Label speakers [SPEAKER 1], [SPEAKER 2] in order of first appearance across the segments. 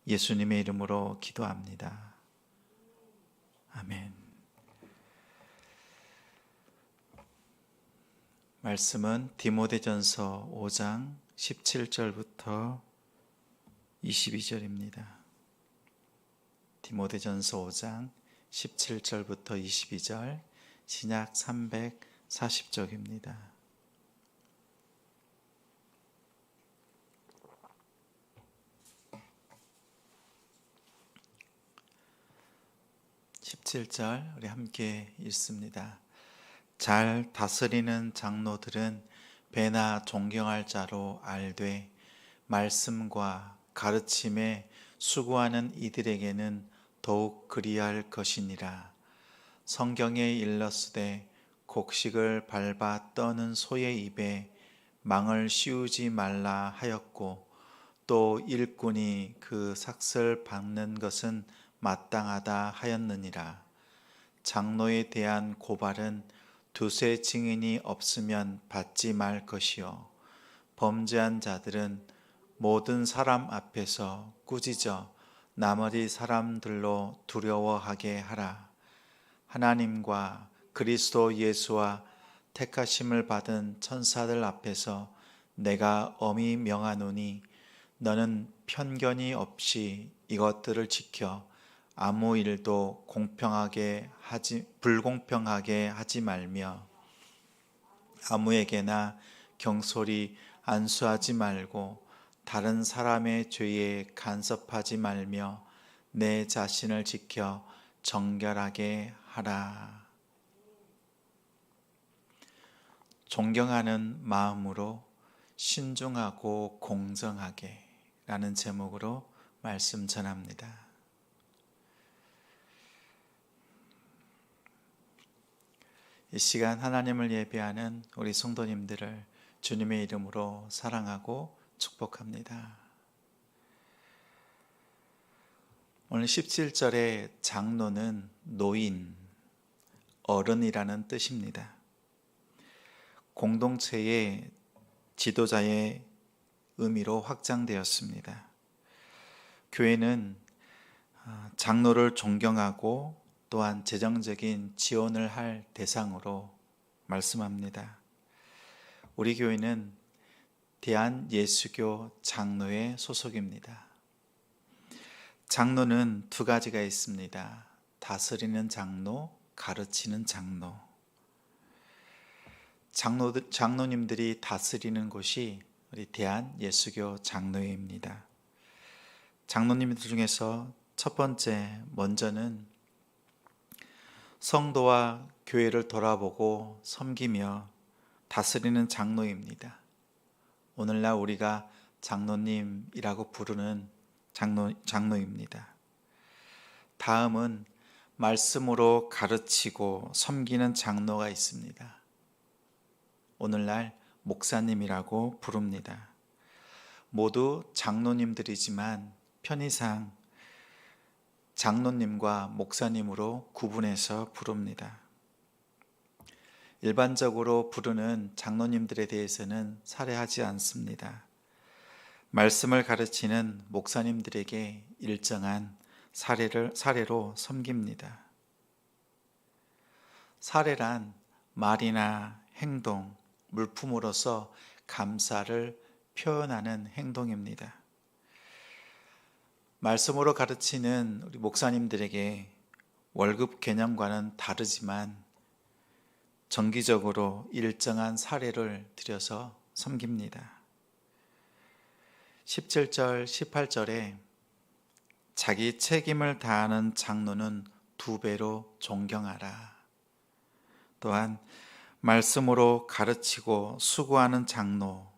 [SPEAKER 1] 예수님의 이름으로 기도합니다. 아멘. 말씀은 디모데전서 5장 17절부터 22절입니다. 디모데전서 5장 17절부터 22절, 신약 340쪽입니다. (17절) 우리 함께 읽습니다. 잘 다스리는 장로들은 배나 존경할 자로 알되 말씀과 가르침에 수고하는 이들에게는 더욱 그리할 것이니라. 성경에 일렀으되 곡식을 밟아 떠는 소의 입에 망을 씌우지 말라 하였고, 또 일꾼이 그 삭슬 밟는 것은 마땅하다 하였느니라. 장로에 대한 고발은 두세 증인이 없으면 받지 말 것이요, 범죄한 자들은 모든 사람 앞에서 꾸짖어 나머지 사람들로 두려워하게 하라. 하나님과 그리스도 예수와 택하심을 받은 천사들 앞에서 내가 엄히 명하노니, 너는 편견이 없이 이것들을 지켜 아무 일도 불공평하게 하지 말며 아무에게나 경솔히 안수하지 말고 다른 사람의 죄에 간섭하지 말며 내 자신을 지켜 정결하게 하라. 존경하는 마음으로 신중하고 공정하게 라는 제목으로 말씀 전합니다. 이 시간 하나님을 예배하는 우리 성도님들을 주님의 이름으로 사랑하고 축복합니다. 오늘 17절의 장로는 노인, 어른이라는 뜻입니다. 공동체의 지도자의 의미로 확장되었습니다. 교회는 장로를 존경하고 또한 재정적인 지원을 할 대상으로 말씀합니다. 우리 교회는 대한예수교 장로회 소속입니다. 장로는 두 가지가 있습니다. 다스리는 장로, 가르치는 장로. 장로님들이 다스리는 곳이 우리 대한예수교 장로회입니다. 장로님들 중에서 첫 번째, 먼저는 성도와 교회를 돌아보고 섬기며 다스리는 장로입니다. 오늘날 우리가 장로님이라고 부르는 장로입니다. 다음은 말씀으로 가르치고 섬기는 장로가 있습니다. 오늘날 목사님이라고 부릅니다. 모두 장로님들이지만 편의상 장로님과 목사님으로 구분해서 부릅니다. 일반적으로 부르는 장로님들에 대해서는 살해하지 않습니다. 말씀을 가르치는 목사님들에게 일정한 사례로 섬깁니다. 사례란 말이나 행동, 물품으로서 감사를 표현하는 행동입니다. 말씀으로 가르치는 우리 목사님들에게 월급 개념과는 다르지만 정기적으로 일정한 사례를 들여서 섬깁니다. 17절, 18절에 자기 책임을 다하는 장로는 2배로 존경하라. 또한 말씀으로 가르치고 수고하는 장로,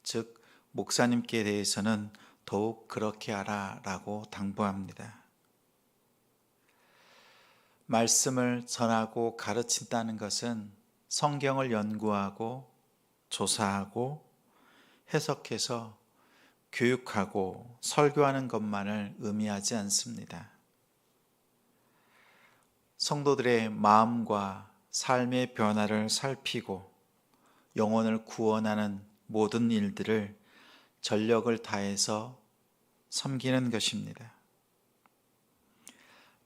[SPEAKER 1] 즉 목사님께 대해서는 더욱 그렇게 하라라고 당부합니다. 말씀을 전하고 가르친다는 것은 성경을 연구하고 조사하고 해석해서 교육하고 설교하는 것만을 의미하지 않습니다. 성도들의 마음과 삶의 변화를 살피고 영혼을 구원하는 모든 일들을 전력을 다해서 섬기는 것입니다.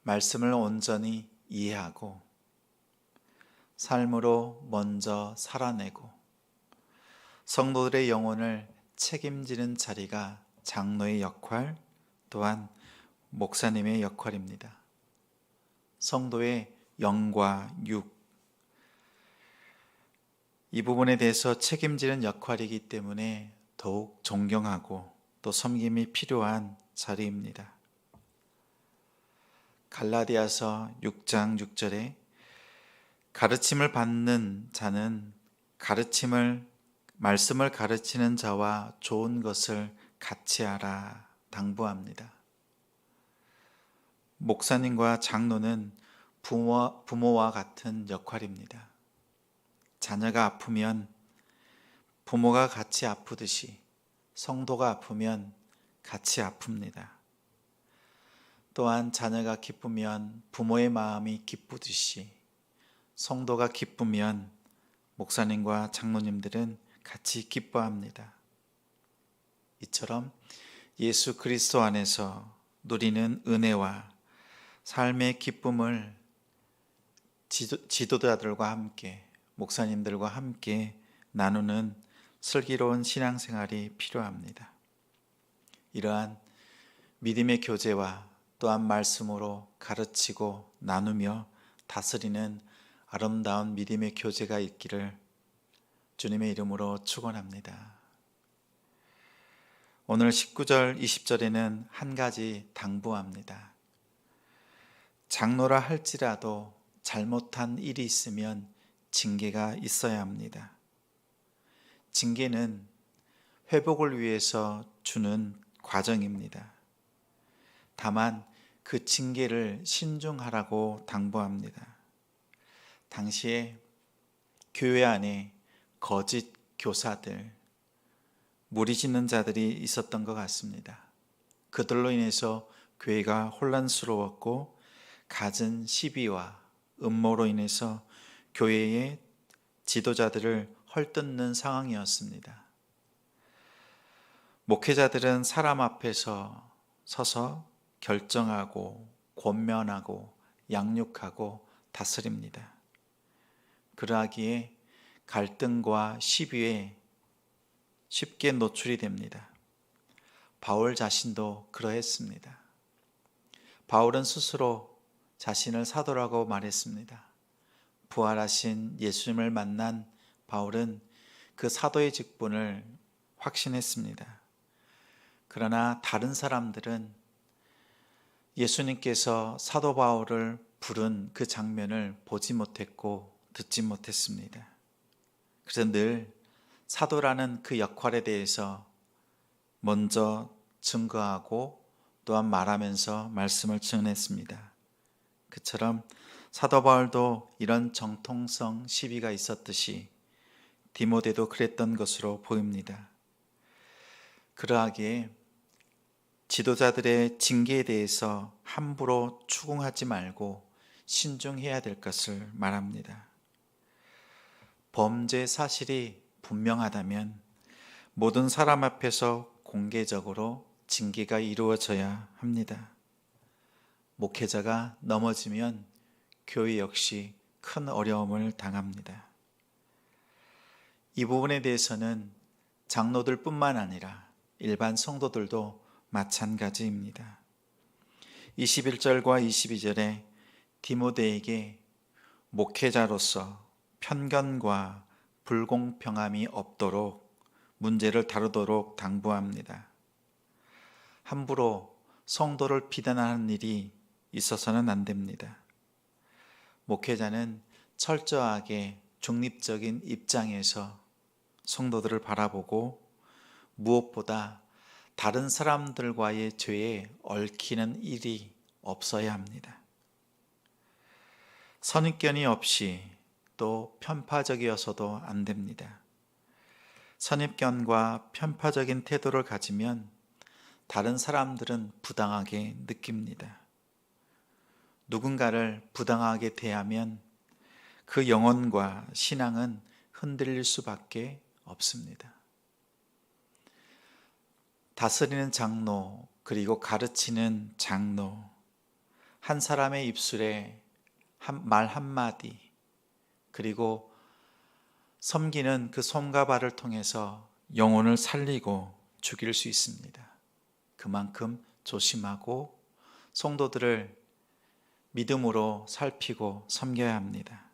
[SPEAKER 1] 말씀을 온전히 이해하고 삶으로 먼저 살아내고 성도들의 영혼을 책임지는 자리가 장로의 역할, 또한 목사님의 역할입니다. 성도의 영과 육, 이 부분에 대해서 책임지는 역할이기 때문에 더욱 존경하고 또 섬김이 필요한 자리입니다. 갈라디아서 6장 6절에 가르침을 받는 자는 말씀을 가르치는 자와 좋은 것을 같이 하라 당부합니다. 목사님과 장로는 부모와 같은 역할입니다. 자녀가 아프면 부모가 같이 아프듯이 성도가 아프면 같이 아픕니다. 또한 자녀가 기쁘면 부모의 마음이 기쁘듯이 성도가 기쁘면 목사님과 장로님들은 같이 기뻐합니다. 이처럼 예수 그리스도 안에서 누리는 은혜와 삶의 기쁨을 지도자들과 함께, 목사님들과 함께 나누는 슬기로운 신앙생활이 필요합니다. 이러한 믿음의 교제와 또한 말씀으로 가르치고 나누며 다스리는 아름다운 믿음의 교제가 있기를 주님의 이름으로 축원합니다. 오늘 19절, 20절에는 한 가지 당부합니다. 장로라 할지라도 잘못한 일이 있으면 징계가 있어야 합니다. 징계는 회복을 위해서 주는 과정입니다. 다만 그 징계를 신중하라고 당부합니다. 당시에 교회 안에 거짓 교사들, 무리짓는 자들이 있었던 것 같습니다. 그들로 인해서 교회가 혼란스러웠고 갖은 시비와 음모로 인해서 교회의 지도자들을 헐뜯는 상황이었습니다. 목회자들은 사람 앞에서 서서 결정하고 권면하고 양육하고 다스립니다. 그러하기에 갈등과 시비에 쉽게 노출이 됩니다. 바울 자신도 그러했습니다. 바울은 스스로 자신을 사도라고 말했습니다. 부활하신 예수님을 만난 바울은 그 사도의 직분을 확신했습니다. 그러나 다른 사람들은 예수님께서 사도 바울을 부른 그 장면을 보지 못했고 듣지 못했습니다. 그래서 늘 사도라는 그 역할에 대해서 먼저 증거하고 또한 말하면서 말씀을 전했습니다. 그처럼 사도 바울도 이런 정통성 시비가 있었듯이 디모데도 그랬던 것으로 보입니다. 그러하기에 지도자들의 징계에 대해서 함부로 추궁하지 말고 신중해야 될 것을 말합니다. 범죄 사실이 분명하다면 모든 사람 앞에서 공개적으로 징계가 이루어져야 합니다. 목회자가 넘어지면 교회 역시 큰 어려움을 당합니다. 이 부분에 대해서는 장로들뿐만 아니라 일반 성도들도 마찬가지입니다. 21절과 22절에 디모데에게 목회자로서 편견과 불공평함이 없도록 문제를 다루도록 당부합니다. 함부로 성도를 비난하는 일이 있어서는 안 됩니다. 목회자는 철저하게 중립적인 입장에서 성도들을 바라보고 무엇보다 다른 사람들과의 죄에 얽히는 일이 없어야 합니다. 선입견이 없이 또 편파적이어서도 안 됩니다. 선입견과 편파적인 태도를 가지면 다른 사람들은 부당하게 느낍니다. 누군가를 부당하게 대하면 그 영혼과 신앙은 흔들릴 수밖에 없습니다. 다스리는 장로, 그리고 가르치는 장로, 한 사람의 입술에 말 한마디, 그리고 섬기는 그 손과 발을 통해서 영혼을 살리고 죽일 수 있습니다. 그만큼 조심하고 성도들을 믿음으로 살피고 섬겨야 합니다.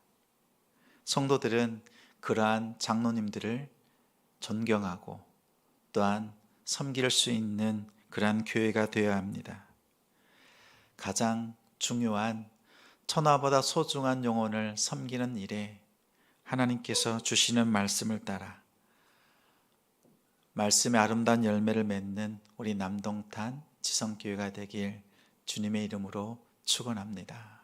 [SPEAKER 1] 성도들은 그러한 장로님들을 존경하고 또한 섬길 수 있는 그러한 교회가 되어야 합니다. 가장 중요한 천하보다 소중한 영혼을 섬기는 일에 하나님께서 주시는 말씀을 따라 말씀의 아름다운 열매를 맺는 우리 남동탄 지성교회가 되길 주님의 이름으로 축원합니다.